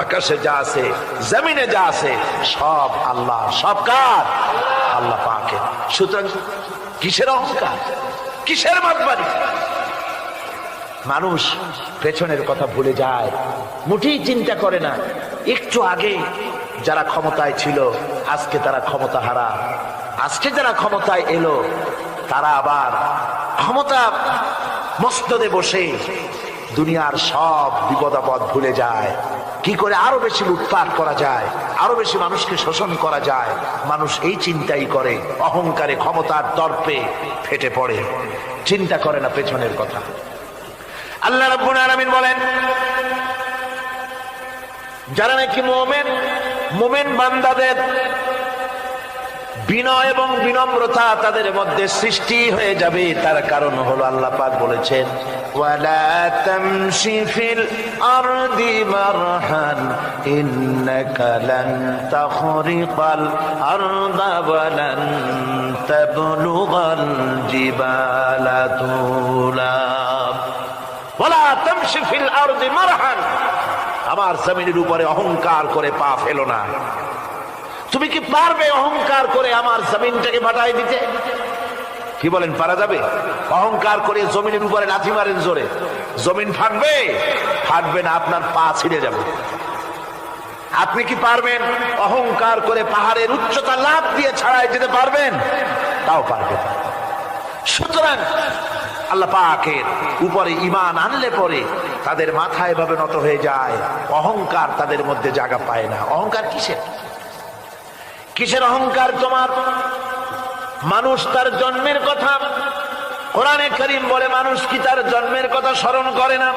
আকাশে যা আছে জমিনে যা আছে সব আল্লাহ, সব কার? আল্লাহ পাকের। সুতরাং কিসের অহংকার, কিসের মাতবাড়ি? মানুষ পেছনের কথা ভুলে যায়, মুঠেই চিন্তা করে না। একটু আগে যারা ক্ষমতায় ছিল আজকে তারা ক্ষমতা হারা, আজকে যারা ক্ষমতায় এলো তারা আবার ক্ষমতা মস্তদে বসে দুনিয়ার সব বিপদ আপদ ভুলে যায়। কি করে আরো বেশি লুটপাট করা যায়, আরো বেশি মানুষকে শোষণ করা যায়, মানুষ এই চিন্তাই করে। অহংকারে ক্ষমতার দর্পে ফেটে পড়ে, চিন্তা করে না পেছনের কথা। আল্লাহ রাব্বুল আলামিন বলেন, যারা নাকি মুমিন বান্দাদের বিনয় এবং বিনম্রতা তাদের মধ্যে সৃষ্টি হয়ে যাবে, তার কারণ হলো আল্লাহ পাক বলেছেন, ওয়ালা তামশি ফিল আরদি মারহান ইন্নাকা লান তাখরিকাল আরদা ওয়া লান তাবলুগাল জিবালা তুলা। ওয়ালা তামশি ফিল আরদি মারহান, আমার জমিনের উপরে অহংকার করে পা ফেলো না। তুমি কি পারবে অহংকার করে আমার জমিনটাকে ফাটাই দিতে? কি বলেন, পারা যাবে? অহংকার করে জমিনের উপরে লাথি মারেন জোরে, জমিন ফাটবে? ফাটবে না, আপনার পা ছিঁড়ে যাবে। আপনি কি পারবেন অহংকার করে পাহাড়ের উচ্চতা লাফ দিয়ে ছাড়াই যেতে পারবেন? তাও পারবেন। সুতরাং আল্লাহ পাকের উপরে ঈমান আনলে পরে তাদের মাথা এভাবে নত হয়ে যায়, অহংকার তাদের মধ্যে জায়গা পায় না। অহংকার কিসের? কিসের অহংকার তোমার? মানুষ তার জন্মের কথা, কোরআনে কারীম বলে মানুষ কি তার জন্মের কথা স্মরণ করে না?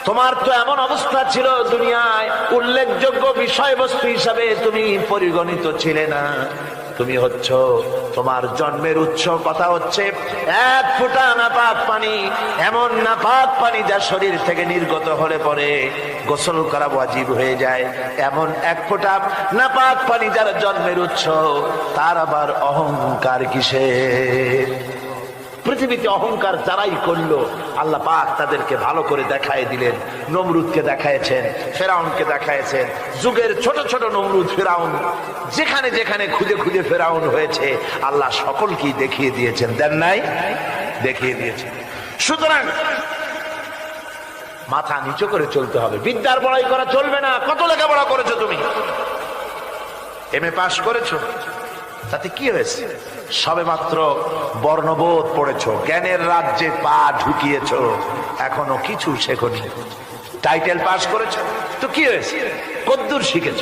তোমার তো এমন অবস্থা ছিল, দুনিয়ায় উল্লেখযোগ্য বিষয়বস্তু হিসাবে তুমি পরিগণিত ছিলে না। তুমি হচ্ছ, তোমার জন্মের উৎস কথা হচ্ছে এক ফোঁটা নাপাক পানি, এমন নাপাক পানি যা শরীর থেকে নির্গত হলে পরে গোসল করা ওয়াজিব হয়ে যায়। এমন এক ফোঁটা নাপাক পানি যার জন্মের উৎস, তার আবার অহংকার কিসের? পৃথিবীতে অহংকার যারাই করলো আল্লাহ পাক তাদেরকে ভালো করে দেখায় দিলেন। নমরুদকে দেখায়ছেন, ফেরাউনকে দেখায়ছেন, যুগের ছোট ছোট নমরুদ ফেরাউন যেখানে যেখানে খুঁজে খুঁজে ফেরাউন হয়েছে আল্লাহ সকলকেই দেখিয়ে দিয়েছেন, দেন নাই? দেখিয়ে দিয়েছেন। সুতরাং মাথা নিচু করে চলতে হবে, বিদ্যার বড়াই করা চলবে না। কত লেখাপড়া করেছো তুমি? এমএ পাস করেছো, তাতে কি হয়েছে? সবে মাত্র বর্ণবোধ পড়েছ, জ্ঞানের রাজ্যে পা ঢুকিয়েছ, এখনো কিছু শেখনি। টাইটেল পাস করেছ তো কি হয়েছে? কদ্দুর শিখেছ?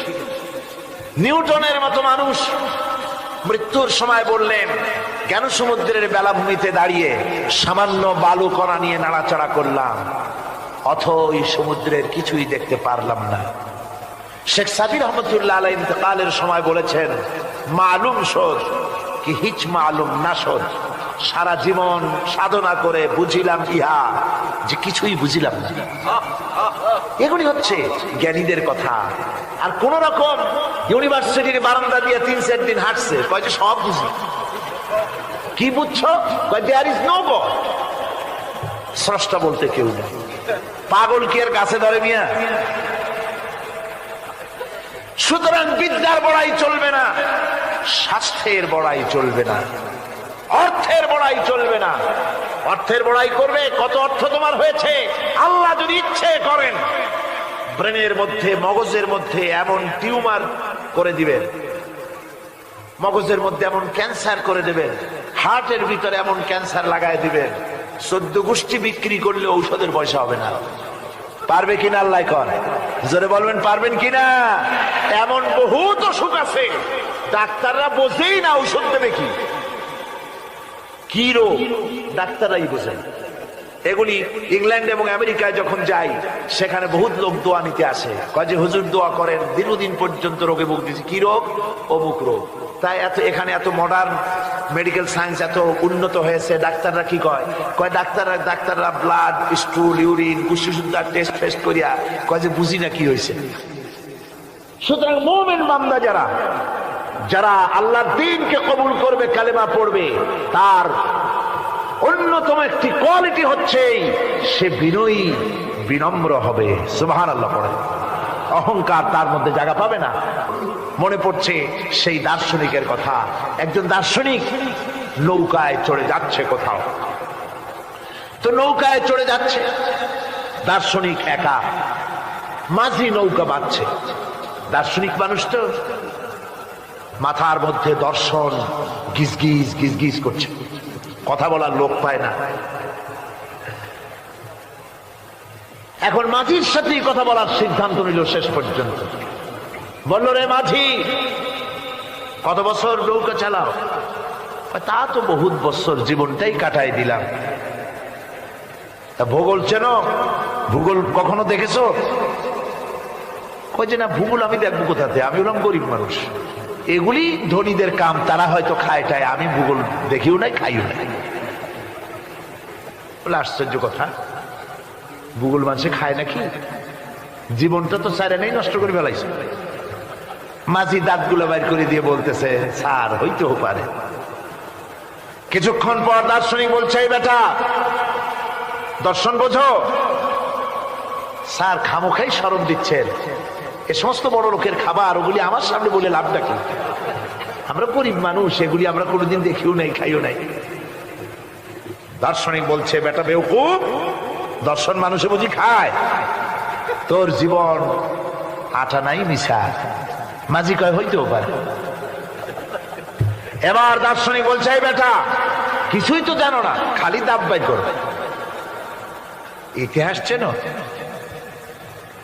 নিউটনের মতো মানুষ মৃত্যুর সময় বললেন, জ্ঞান সমুদ্রের বেলাভূমিতে দাঁড়িয়ে সামান্য বালু কণা নিয়ে নাড়াচাড়া করলাম, অথই সমুদ্রের কিছুই দেখতে পারলাম না। শেখ সাবির রহমতুল্লাহ আলাইহি ইন্তেকালের সময় বলেছেন, মালুম শোধ কি হিচ মালুম না শোধ, সারা জীবন সাধনা করে বুঝিলাম ইহা যে কিছুই বুঝিলাম না। এগুলি হচ্ছে জ্ঞানীদের কথা। আর কোন রকম ইউনিভার্সিটির বারান্দা দিয়ে 3-4 দিন হাঁটছে, কয় যে সব বুঝি। কি বুঝছো? কয় দেয়ার ইজ নো গড, স্রষ্টা বলতে কেউ নেই। পাগল কি আর গাছে ধরে মিয়া? সুতরাং বিদ্যার বড়াই চলবে না, স্বাস্থ্যের বড়াই চলবে না, অর্থের বড়াই চলবে না। অর্থের বড়াই করবে, কত অর্থ তোমার হয়েছে? আল্লাহ যদি ইচ্ছে করেন ব্রেনের মধ্যে, মগজের মধ্যে এমন টিউমার করে দিবেন, মগজের মধ্যে এমন ক্যান্সার করে দেবেন, হার্টের ভিতরে এমন ক্যান্সার লাগাই দিবেন, 14 গোষ্ঠী বিক্রি করলে ঔষধের পয়সা হবে না। পারবে কিনা আল্লাহ করে? জোরে বলবেন পারবেন কিনা? এমন বহুত অসুখ আছে ডাক্তাররা বোঝেই না ঔষধ দেবে কি, কি রোগ ডাক্তাররাই বোঝেন। এগুলি ইংল্যান্ড এবং আমেরিকায় যখন যাই সেখানে বহুত লোক দোয়া নিতে আসে, কয় যে হুজুর দোয়া করেন, দীর্ঘদিন পর্যন্ত রোগে ভুগতেছি। কি রোগ? অমুক রোগ। তাই এখানে এত মডার্ন মেডিকেল সায়েন্স এত উন্নত হয়েছে, ডাক্তাররা কি কয়? কয় ডাক্তাররা ব্লাড, স্টুল, ইউরিন, কুষ্ঠশুদ্ধা টেস্ট করিয়া কয় যে বুঝি না কি হয়েছে। সুতরাং মুমিন বান্দা যারা আল্লাহর দ্বীনকে কবুল করবে, কালেমা পড়বে, তার অন্যতম একটি কোয়ালিটি হচ্ছে সে বিনয়ী, বিনম্র হবে। সুবহানাল্লাহ পড়ে। অহংকার তার মধ্যে জায়গা পাবে না। মনে পড়ছে সেই দার্শনিকের কথা। একজন দার্শনিক নৌকায় চড়ে যাচ্ছে কোথাও, তো নৌকায় চড়ে যাচ্ছে, দার্শনিক একা, মাঝি নৌকা বাঁধছে। দার্শনিক মানুষ তো, মাথার মধ্যে দর্শন গিজগিজ গিজগিজ করছে, কথা বলার লোক পায় না। এখন মাঝির সাথেই কথা বলার সিদ্ধান্ত নিল। শেষ পর্যন্ত বলল, রে মাঝি, কত বছর নৌকা চালাও? তা তো বহুত বছর, জীবনটাই কাটাই দিলাম। ভূগোল চেনো? ভূগোল কখনো দেখেছো? কই যে না, ভূগোল আমি দেখবো কোথাতে, আমি হলাম গরিব মানুষ, এগুলি ধনীদের কাম, তারা হয়তো খায় টায়, আমি ভূগোল দেখিও নাই খাইও নাই। বলে আশ্চর্য কথা, ভূগোল মানুষে খায় নাকি? জীবনটা তো চাইরে নেই, নষ্ট করে ফেলাইছে। মাঝি দাঁতগুলো বাইর করে দিয়ে বলতেছে, স্যার হইতেও পারে। কিছুক্ষণ পর দার্শনিক বলছে, এই বেটা, দর্শন বোঝো? স্যার খামোখাই শরম দিচ্ছেন, এ সমস্ত বড় লোকের খাবার, ওগুলি আমার সামনে বলে লাভটা কি? আমরা গরিব মানুষ, এগুলি আমরা কোনোদিন দেখিও নাই খাইও নাই। দার্শনিক বলছে, বেটা বেওকুফ, দর্শন মানুষে বুঝি খায়? তোর জীবন আটা নাই মিশা। মাঝি কয়, হইতেও পারে। এবার দার্শনিক বলছে, এই বেটা, কিছুই তো জানো না, খালি দাব বাই করো, ইতিহাস চেনো?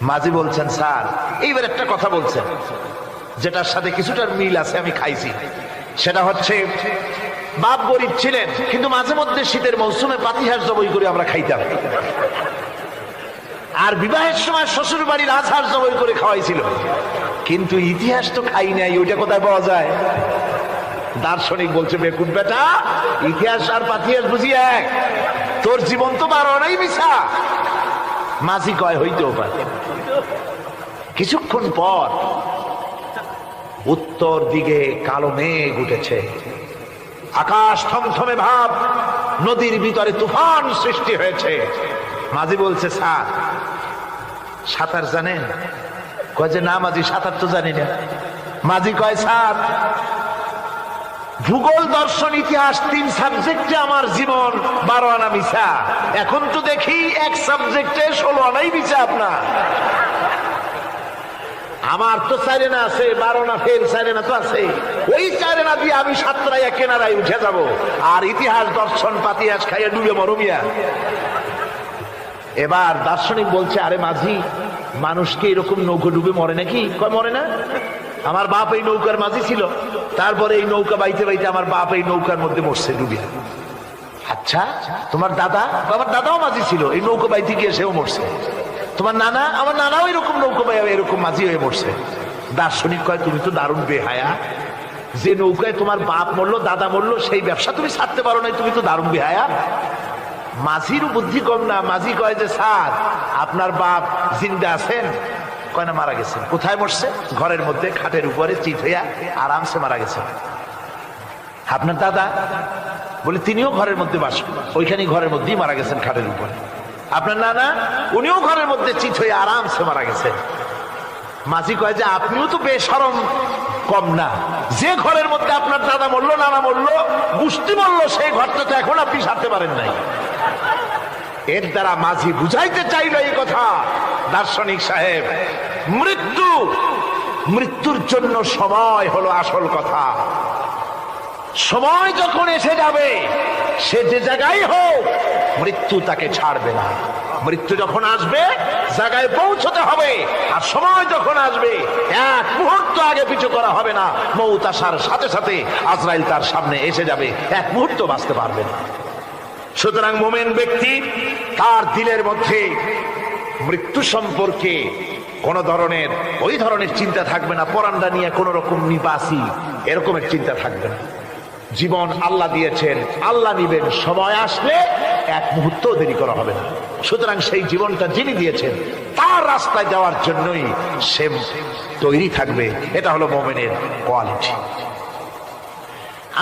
মাঝি বলছেন, স্যার, এইবার একটা কথা বলছেন যেটার সাথে কিছুটার মিল আছে, আমি খাইছি। সেটা হচ্ছে, বাপ গরিব ছিলেন, কিন্তু মাঝে মধ্যে শীতের মৌসুমে পাতিহাঁস জবাই করে আমরা খাইতাম, আর বিবাহের সময় শ্বশুর বাড়ির রাজহাঁস জবাই করে খাওয়াইছিল, কিন্তু ইতিহাস তো খাই নাই, ওইটা কোথায় পাওয়া যায়? দার্শনিক বলছে, বেকুব বেটা, ইতিহাস আর পাতিহাঁস বুঝি এক? তোর জীবন তো বারো নাই মিছা। মাঝি কয়, হইতেও পারে। কিছুক্ষণ পর উত্তর দিকে কালো মেঘ উঠেছে, আকাশ থমথমে ভাব, নদীর ভিতরে তুফান সৃষ্টি হয়েছে। মাঝি বলছে, স্যার সাঁতার জানেন? কয় যে না মাঝি, সাঁতার তো জানি না। মাঝি কয়, স্যার ভূগোল, দর্শন, ইতিহাস, 3 সাবজেক্টে আমার জীবন 12 আনা মিছা। এখন তো দেখি এক সাবজেক্টে 16 আনাই মিছা আপনার। আমার তো 4 আনা আছে, 12 আনা ফেল, 4 আনা তো আছে, ওই 4 আনা দিয়ে আমি সাতরাইয়া কেনারায় উঠে যাব, আর ইতিহাস, দর্শন, পাতিহাস খাইয়া ডুবে মরমিয়া। এবার দার্শনিক বলছে, আরে মাঝি, মানুষকে এরকম নৌকা ডুবে মরে নাকি? কয়, মরে না। আমার বাপ এই নৌকার মাঝি ছিল, তারপরে এই নৌকা বাইতে বাইতে আমার বাপ এই নৌকার মধ্যে মরছে ডুবে। আচ্ছা, তোমার দাদা? আমার দাদাও মাঝি ছিল, এই নৌকা বাইতে গিয়ে সেও মরছে। তোমার নানা? আমার নানাও এরকম নৌকা বাই এরকম মাঝি হয়ে মরছে। দার্শনিক কয়, তুমি তো দারুণ বেহায়া, যে নৌকায় তোমার বাপ মরলো, দাদা মরলো, সেই ব্যবসা তুমি ছাড়তে পারো না, তুমি তো দারুণ বেহায়া। মাঝিরও বুদ্ধি কম না। মাঝি কয় যে, স্যার আপনার বাপ জিন্দা আছেন? কয় না, মারা গেছেন। কোথায় মরছে? ঘরের মধ্যে খাটের উপরে চিত হইয়া আরামসে মারা গেছেন। আপনার দাদা? বলে তিনিও ঘরের মধ্যে বাস, ওইখানেই ঘরের মধ্যেই মারা গেছেন, খাটের উপরে। আপনার নানা? উনিও ঘরের মধ্যে চিত হয়ে আরামসে মারা গেছেন। মাঝি কয় যে, আপনিও তো বেশরম কম না, যে ঘরের মধ্যে আপনার দাদা মরলো, নানা মরলো, বুঝতে মরলো, সেই ঘরটা তো এখন আপনি সারতে পারেন নাই। এর দ্বারা মাঝি বুঝাইতে চাইল এই কথা, দার্শনিক সাহেব, মৃত্যুর জন্য সময় হলো আসল কথা। সময় যখন এসে যাবে, সে যে জায়গায় হোক, মৃত্যু তাকে ছাড়বে না। মৃত্যু যখন আসবে, জায়গায় পৌঁছতে হবে, আর সময় যখন আসবে, এক মুহূর্ত আগে পিছু করা হবে না। মউত আসার সাথে সাথে আজরাইল তার সামনে এসে যাবে, এক মুহূর্ত বাঁচতে পারবে না। সুতরাং মোমেন ব্যক্তি, তার দিলের মধ্যে মৃত্যু সম্পর্কে কোন ধরনের ওই ধরনের চিন্তা থাকবে না, পরান্ডা নিয়ে কোন রকম নিবাসী এরকমের চিন্তা থাকবে না। জীবন আল্লাহ দিয়েছেন, আল্লাহ নিবেন, সময় আসলে এক মুহূর্ত দেরি করা হবে না। সুতরাং সেই জীবনটা যিনি দিয়েছেন, তার রাস্তায় যাওয়ার জন্যই সে তৈরি থাকবে। এটা হলো মোমেনের কোয়ালিটি।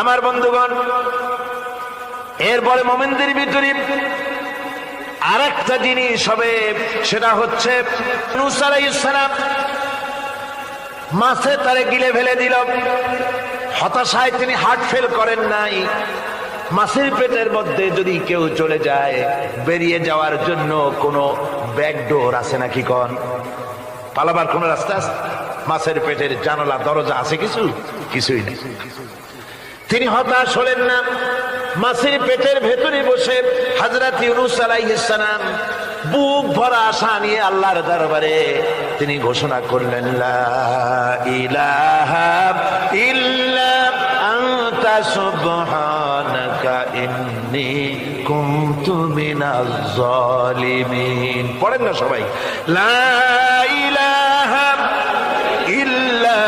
আমার বন্ধুগণ, এরপরে মোমেনদের ভিতরে আরেকটা জিনিস হবে, সেটা হচ্ছে নূহ আলাইহিস সালাম মাছে তারে গিলে ফেলে দিল। হতাশায় তিনি হার্ট ফেল করেন নাই। মাছের পেটের মধ্যে যদি কেউ চলে যায়, বেরিয়ে যাওয়ার জন্য কোনো ব্যাকডোর আছে নাকি? কোন পালাবার কোন রাস্তা আছে? মাছের পেটের জানালা দরজা আছে কিছু? কিছুই নেই। তিনি হতাশ হলেন না। মাছের পেটের ভেতরে বসে হযরত ইউনূস আলাইহিস সালাম বুক ভরা আশা নিয়ে আল্লাহর দরবারে তিনি ঘোষণা করলেন, লা ইলাহা ইল্লা আনতা সুবহানাকা ইন্নী কুনতু মিনাজ জালিমিন। পড়েন না সবাই, লা ইলাহা ইল্লা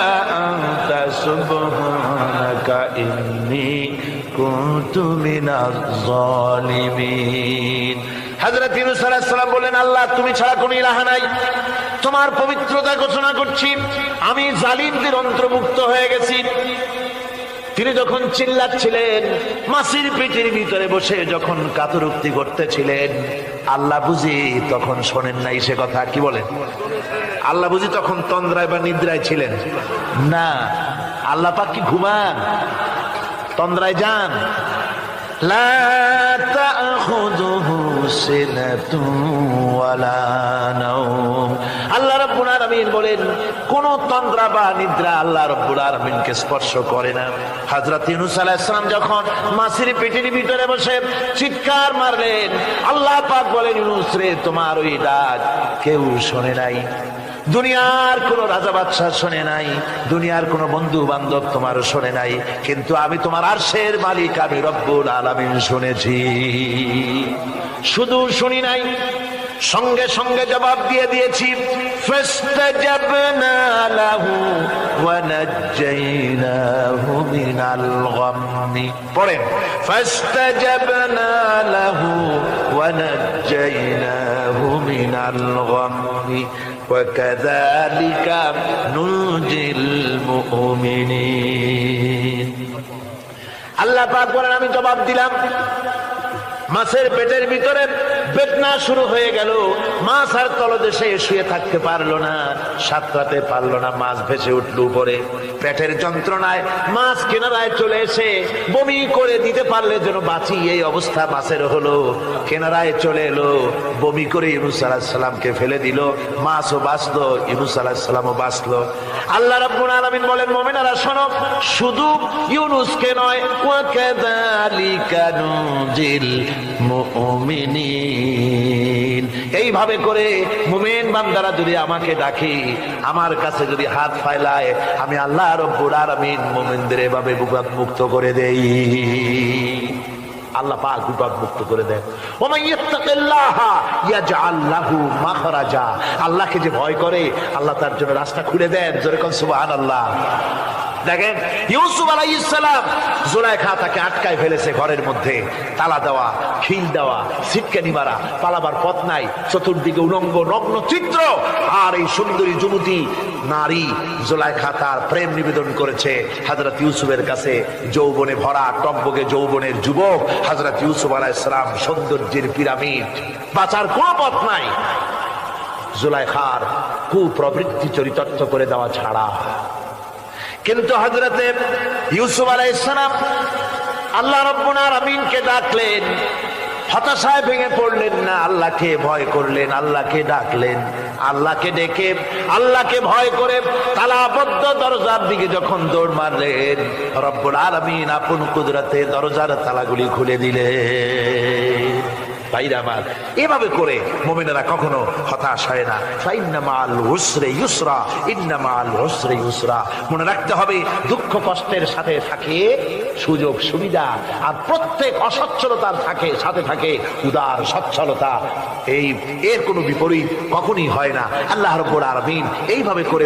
আনতা সুবহানাকা ইন্নী কুনতু মিনাজ জালিমিন। হযরত ইউনূস আলাইহিস সালাম বললেন, আল্লাহ তুমি ছাড়া কোনো ইলাহ নাই, তোমার পবিত্রতা ঘোষণা করছি, আমি জালিমদের অন্তর্ভুক্ত হয়ে গেছি। তিনি যখন চিল্লাচ্ছিলেন, মাছের পেটের ভিতরে বসে যখন কাতরুক্তি করতেছিলেন, আল্লাহ বুঝি তখন শোনেন নাই সে কথা? কি বলেন? আল্লাহ বুঝি তখন তন্দ্রায় বা নিদ্রায় ছিলেন না? আল্লাহ পাক কি ঘুমান? তন্দ্রায় যান? লা তাখুযুহু সিনাতুন ওয়ালা নাওম। আল্লাহ রাব্বুল আলামিন বলেন, কোন তন্দ্রা বা নিদ্রা আল্লাহ রাব্বুল আলামিনকে স্পর্শ করে না। হযরত ইউনূস আলাইহিস সালাম যখন মাছের পেটের ভিতরে বসে চিৎকার মারলেন, আল্লাহ পাক বলেন, ইউনূস রে, তোমার ওই ডাক কেউ শোনে নাই। দুনিয়ার কোন রাজা বাদশাহ শোনে নাই, দুনিয়ার কোন বন্ধু বান্ধব তোমার শোনে নাই, কিন্তু আমি তোমার আরশের মালিক, আমি রব্বুল আলামিন শুনেছি। শুধু শুনি নাই, সঙ্গে সঙ্গে জবাব দিয়ে দিয়েছি। ফাস্তাজাবনা লাহু ওয়া নাজ্জাইনাহু মিনাল গাম্মি। পড়েন, ফাস্তাজাবনা লাহু ওয়া নাজ্জাইনাহু মিনাল গাম্মি ওয়া কাযালিকা নুনজিল মুমিনিন। আল্লাহ পাক বলেন, আমি জবাব দিলাম। মাছের পেটের ভিতরে বেদনা শুরু হয়ে গেল। মাছ আর তলদেশে শুয়ে থাকতে পারলো না, সাঁতরাতে পারলো না। মাছ ভেসে উঠল উপরে। পেটের যন্ত্রণায় মাছ কিনারায় চলে এসে বমি করে দিতে পারলে যেন বাঁচি, এই অবস্থা মাছের হলো। কিনারায় চলে এলো, বমি করে ইউনূস আলাইহিস সালামকে ফেলে দিল। মাছও বাঁচলো, ইউনূস আলাইহিস সালামও বাঁচলো। আল্লাহ রাব্বুল আলামিন বলেন, মুমিনেরা শোনো, শুধু ইউনূসকে নয়, ওয়া কাযালিকা নুনজিল মুমিনিন। এইভাবে করে মুমিন বান্দারা যদি আমাকে ডাকে, আমার কাছে যদি হাত ফাইলায়, আমি আল্লাহ রাব্বুল আলামিন মুমিনদের এভাবে বিপদ মুক্ত করে দেই। আল্লাহ পাক বিপদ মুক্ত করে দেন। ওয়া ইয়াত্তাকিল্লাহা ইয়াজআল লাহু মাখরাজা। আল্লাহকে যে ভয় করে, আল্লাহ তার জন্য রাস্তা খুলে দেন। জোরে কোন সুবহানাল্লাহ। দেখেন, ইউসুফ আলাইহিস সালাম, জুলাইখা তাকে আটকায় ফেলেছে ঘরের মধ্যে, তালা দেওয়া, খিল দেওয়া, ছিটকানি মারা, পালাবার পথ নাই, চতুর্দিকে উলঙ্গ নগ্ন চিত্র। আর এই সুন্দরী যুবতী নারী জুলাইখা তার প্রেম নিবেদন করেছে হযরত ইউসুফের কাছে। যৌবনে ভরা, টকবকে যৌবনের যুবক হযরত ইউসুফ আলাইহিস সালাম, সৌন্দর্যের পিরামিড, বাঁচার কোনো পথ নাই জুলাইখার কুপ্রবৃত্তি চরিতার্থ করে দেওয়া ছাড়া। কিন্তু হযরতে ইউসুফ আলাইহিস সালাম আল্লাহ রাব্বুল আলামিনকে ডাকলেন, হতাশায় ভেঙে পড়লেন না, আল্লাহকে ভয় করলেন, আল্লাহকে ডাকলেন। আল্লাহকে ডেকে, আল্লাহকে ভয় করে তালাবদ্ধ দরজার দিকে যখন দৌড় মারলেন, রব্বুল আলামিন আপন কুদরতে দরজার তালাগুলি খুলে দিলেন। ভাইরা আমার, এভাবে করে মুমিনেরা কখনো হতাশ হয় না। ফাইন্না মাআল উসরি ইউসরা, ইন্না মাআল উসরি ইউসরা। মনে রাখতে হবে, দুঃখ কষ্টের সাথে থাকে সুযোগ সুবিধা, আর প্রত্যেক অসচ্ছলতার সাথে থাকে উদার সচ্ছলতা। এর কোনো বিপরীত কখনই হয় না। আল্লাহ রাব্বুল আলামিন এইভাবে করে